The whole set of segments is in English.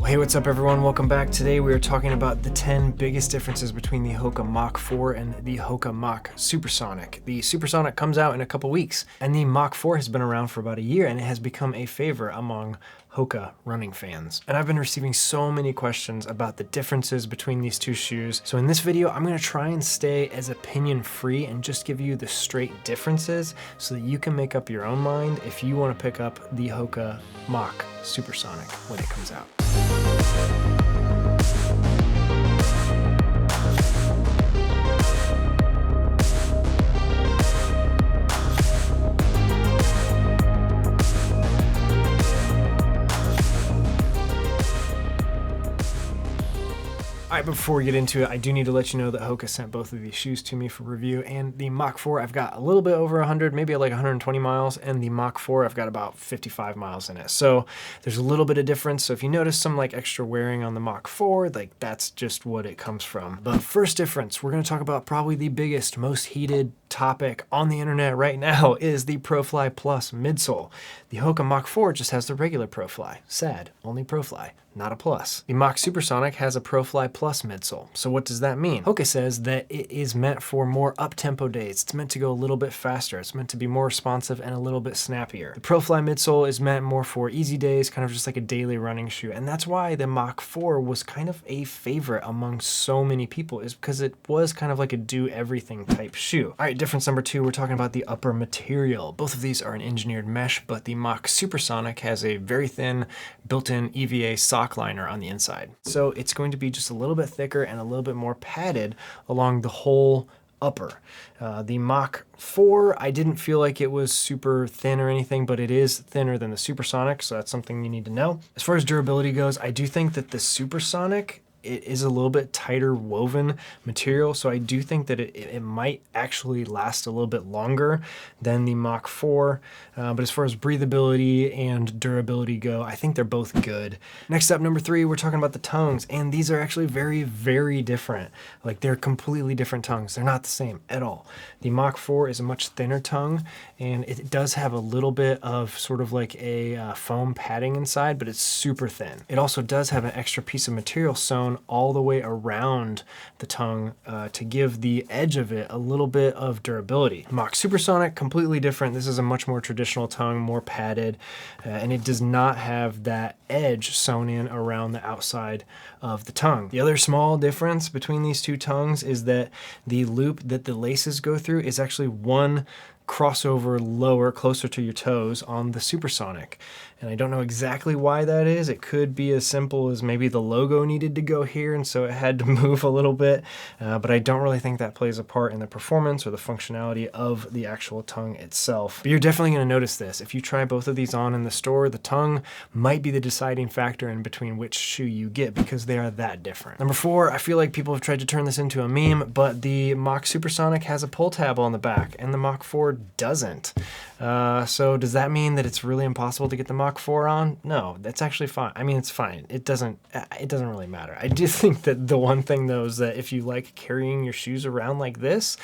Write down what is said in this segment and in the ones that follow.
Hey, what's up everyone? Welcome back. Today we are talking about the 10 biggest differences between the Hoka Mach 4 and the Hoka Mach Supersonic. The Supersonic comes out in a couple weeks, and the Mach 4 has been around for about a year, and it has become a favorite among Hoka running fans. And I've been receiving so many questions about the differences between these two shoes. So in this video, I'm gonna try and stay as opinion free and just give you the straight differences so that you can make up your own mind if you wanna pick up the Hoka Mach Supersonic when it comes out. Alright, before we get into it, I do need to let you know that Hoka sent both of these shoes to me for review, and the Mach 4 I've got a little bit over 100, maybe like 120 miles, and the Mach 4 I've got about 55 miles in it. So there's a little bit of difference. So if you notice some like extra wearing on the Mach 4, like that's just what it comes from. But first difference, we're going to talk about probably the biggest, most heated topic on the internet right now is the ProFly Plus midsole. The Hoka Mach 4 just has the regular ProFly. Sad, only ProFly, not a Plus. The Mach Supersonic has a ProFly Plus midsole. So what does that mean? Hoka says that it is meant for more up-tempo days. It's meant to go a little bit faster. It's meant to be more responsive and a little bit snappier. The ProFly midsole is meant more for easy days, kind of just like a daily running shoe. And that's why the Mach 4 was kind of a favorite among so many people, is because it was kind of like a do-everything type shoe. All right, difference number two, we're talking about the upper material. Both of these are an engineered mesh, but the Mach Supersonic has a very thin built-in EVA sock liner on the inside. So it's going to be just a little bit thicker and a little bit more padded along the whole upper. The Mach 4, I didn't feel like it was super thin or anything, but it is thinner than the Supersonic, so that's something you need to know. As far as durability goes, I do think that the Supersonic, it is a little bit tighter woven material, so I do think that it might actually last a little bit longer than the Mach 4, but as far as breathability and durability go, I think they're both good. Next up, number three, we're talking about the tongues, and these are actually very, very different. Like, they're completely different tongues. They're not the same at all. The Mach 4 is a much thinner tongue, and it does have a little bit of sort of like a foam padding inside, but it's super thin. It also does have an extra piece of material sewn all the way around the tongue to give the edge of it a little bit of durability. Mach Supersonic, completely different. This is a much more traditional tongue, more padded, and it does not have that edge sewn in around the outside of the tongue. The other small difference between these two tongues is that the loop that the laces go through is actually one crossover lower, closer to your toes on the Supersonic. And I don't know exactly why that is. It could be as simple as maybe the logo needed to go here, and so it had to move a little bit, but I don't really think that plays a part in the performance or the functionality of the actual tongue itself. But you're definitely going to notice this. If you try both of these on in the store, the tongue might be the deciding factor in between which shoe you get, because they are that different. Number four, I feel like people have tried to turn this into a meme, but the Mach Supersonic has a pull tab on the back, and the Mach 4 doesn't. So does that mean that it's really impossible to get the Mach 4 on? No, that's actually fine. I mean, it's fine. It doesn't really matter. I do think that the one thing though is that if you like carrying your shoes around like this,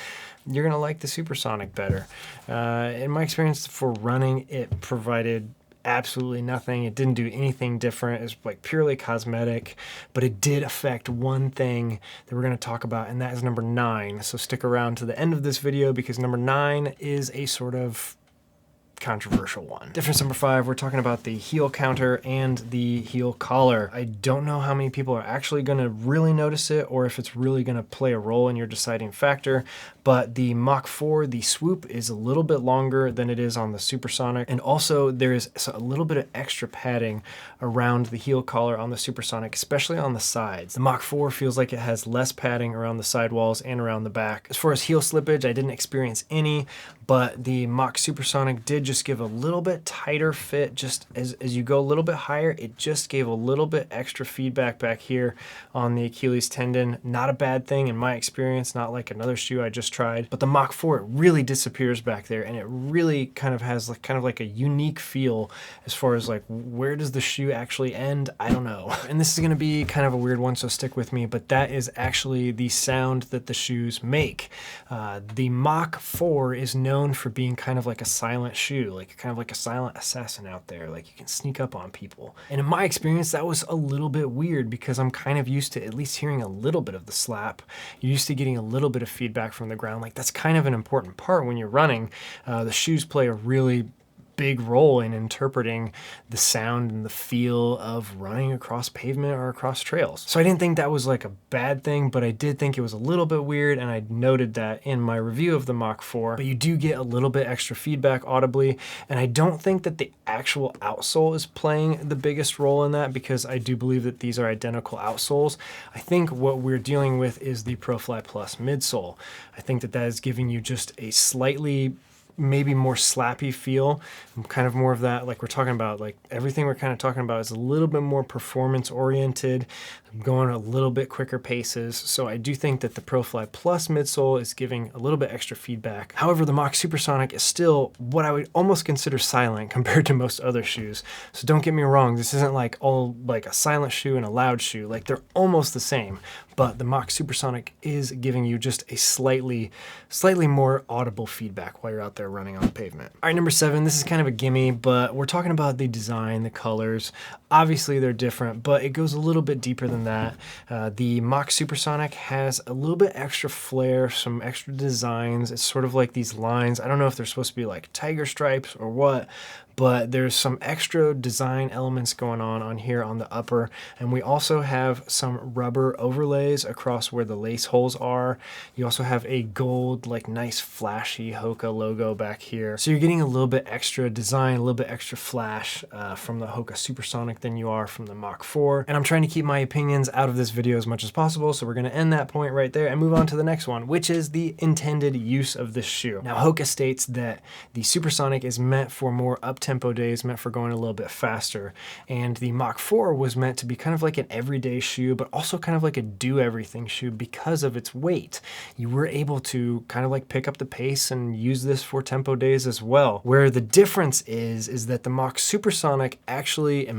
you're gonna like the Supersonic better. In my experience for running, it provided absolutely nothing. It didn't do anything different. It's like purely cosmetic, but it did affect one thing that we're going to talk about, and that is number 9. So stick around to the end of this video, because number 9 is a sort of controversial one. Difference number 5, we're talking about the heel counter and the heel collar. I don't know how many people are actually going to really notice it, or if it's really going to play a role in your deciding factor, but the Mach 4, the swoop is a little bit longer than it is on the Supersonic, and also there is a little bit of extra padding around the heel collar on the Supersonic, especially on the sides. The Mach 4 feels like it has less padding around the sidewalls and around the back. As far as heel slippage, I didn't experience any, but the Mach Supersonic did just give a little bit tighter fit. Just as you go a little bit higher, it just gave a little bit extra feedback back here on the Achilles tendon. Not a bad thing in my experience, not like another shoe I just tried. But the Mach 4, it really disappears back there, and it really kind of has like a unique feel as far as like where does the shoe actually end? I don't know. And this is going to be kind of a weird one, so stick with me, but that is actually the sound that the shoes make. The Mach 4 is known for being kind of like a silent shoe, like kind of like a silent assassin out there, like you can sneak up on people. And in my experience, that was a little bit weird because I'm kind of used to at least hearing a little bit of the slap. You're used to getting a little bit of feedback from the ground. Like that's kind of an important part when you're running. The shoes play a really big role in interpreting the sound and the feel of running across pavement or across trails. So I didn't think that was like a bad thing, but I did think it was a little bit weird, and I noted that in my review of the Mach 4. But you do get a little bit extra feedback audibly, and I don't think that the actual outsole is playing the biggest role in that, because I do believe that these are identical outsoles. I think what we're dealing with is the ProFly Plus midsole. I think that that is giving you just a slightly maybe more slappy feel, kind of more of that, like we're talking about, like everything we're kind of talking about is a little bit more performance oriented, going a little bit quicker paces. So I do think that the ProFly Plus midsole is giving a little bit extra feedback. However, the Mach Supersonic is still what I would almost consider silent compared to most other shoes. So don't get me wrong, this isn't like all like a silent shoe and a loud shoe, like they're almost the same, but the Mach Supersonic is giving you just a slightly more audible feedback while you're out there running on the pavement. All right, number 7, this is kind of a gimme, but we're talking about the design, the colors. Obviously they're different, but it goes a little bit deeper than that. The Mach Supersonic has a little bit extra flair, some extra designs. It's sort of like these lines. I don't know if they're supposed to be like tiger stripes or what, but there's some extra design elements going on here on the upper. And we also have some rubber overlays across where the lace holes are. You also have a gold, like nice flashy Hoka logo back here. So you're getting a little bit extra design, a little bit extra flash from the Hoka Supersonic than you are from the Mach 4. And I'm trying to keep my opinions out of this video as much as possible, so we're gonna end that point right there and move on to the next one, which is the intended use of this shoe. Now, Hoka states that the Supersonic is meant for more up-tempo days, meant for going a little bit faster, and the Mach 4 was meant to be kind of like an everyday shoe, but also kind of like a do-everything shoe because of its weight. You were able to kind of like pick up the pace and use this for tempo days as well. Where the difference is that the Mach Supersonic actually,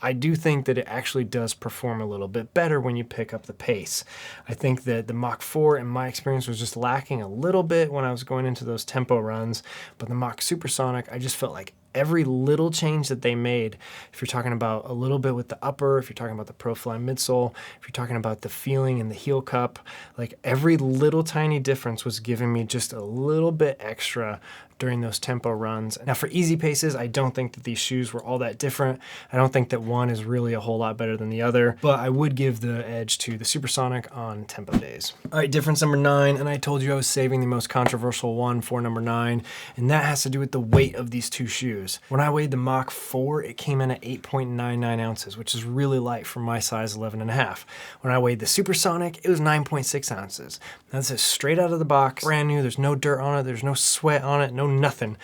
I do think that it actually does perform a little bit better when you pick up the pace. I think that the Mach 4, in my experience, was just lacking a little bit when I was going into those tempo runs, but the Mach Supersonic, I just felt like every little change that they made, if you're talking about a little bit with the upper, if you're talking about the ProFly midsole, if you're talking about the feeling in the heel cup, like every little tiny difference was giving me just a little bit extra during those tempo runs. Now for easy paces, I don't think that these shoes were all that different. I don't think that one is really a whole lot better than the other, but I would give the edge to the Supersonic on tempo days. All right, difference number 9, and I told you I was saving the most controversial one for number 9, and that has to do with the weight of these two shoes. When I weighed the Mach 4, it came in at 8.99 ounces, which is really light for my size 11.5. When I weighed the Supersonic, it was 9.6 ounces. Now this is straight out of the box, brand new, there's no dirt on it, there's no sweat on it, no nothing.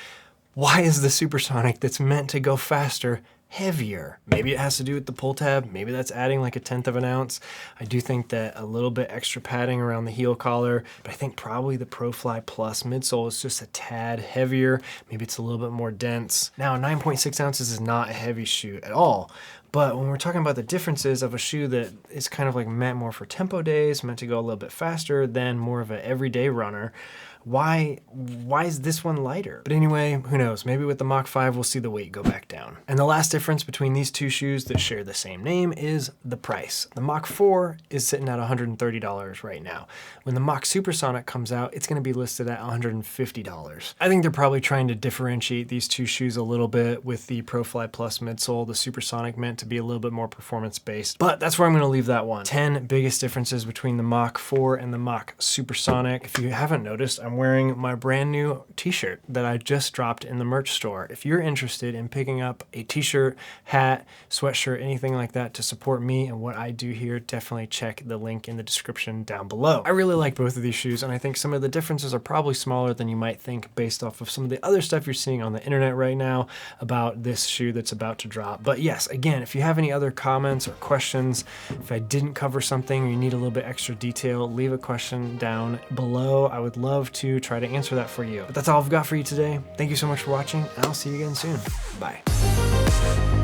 Why is the Supersonic that's meant to go faster heavier? Maybe it has to do with the pull tab. Maybe that's adding like 1/10 of an ounce. I do think that a little bit extra padding around the heel collar, but I think probably the ProFly Plus midsole is just a tad heavier. Maybe it's a little bit more dense. Now, 9.6 ounces is not a heavy shoe at all. But when we're talking about the differences of a shoe that is kind of like meant more for tempo days, meant to go a little bit faster than more of an everyday runner, why is this one lighter? But anyway, who knows? Maybe with the Mach 5, we'll see the weight go back down. And the last difference between these two shoes that share the same name is the price. The Mach 4 is sitting at $130 right now. When the Mach Supersonic comes out, it's gonna be listed at $150. I think they're probably trying to differentiate these two shoes a little bit with the ProFly Plus midsole, the Supersonic meant to be a little bit more performance-based. But that's where I'm gonna leave that one. 10 biggest differences between the Mach 4 and the Mach Supersonic. If you haven't noticed, I'm I'm wearing my brand new t-shirt that I just dropped in the merch store. If you're interested in picking up a t-shirt, hat, sweatshirt, anything like that to support me and what I do here, definitely check the link in the description down below. I really like both of these shoes, and I think some of the differences are probably smaller than you might think based off of some of the other stuff you're seeing on the internet right now about this shoe that's about to drop. But yes, again, if you have any other comments or questions, if I didn't cover something or you need a little bit extra detail, leave a question down below. I would love to try to answer that for you. But that's all I've got for you today. Thank you so much for watching, and I'll see you again soon. Bye.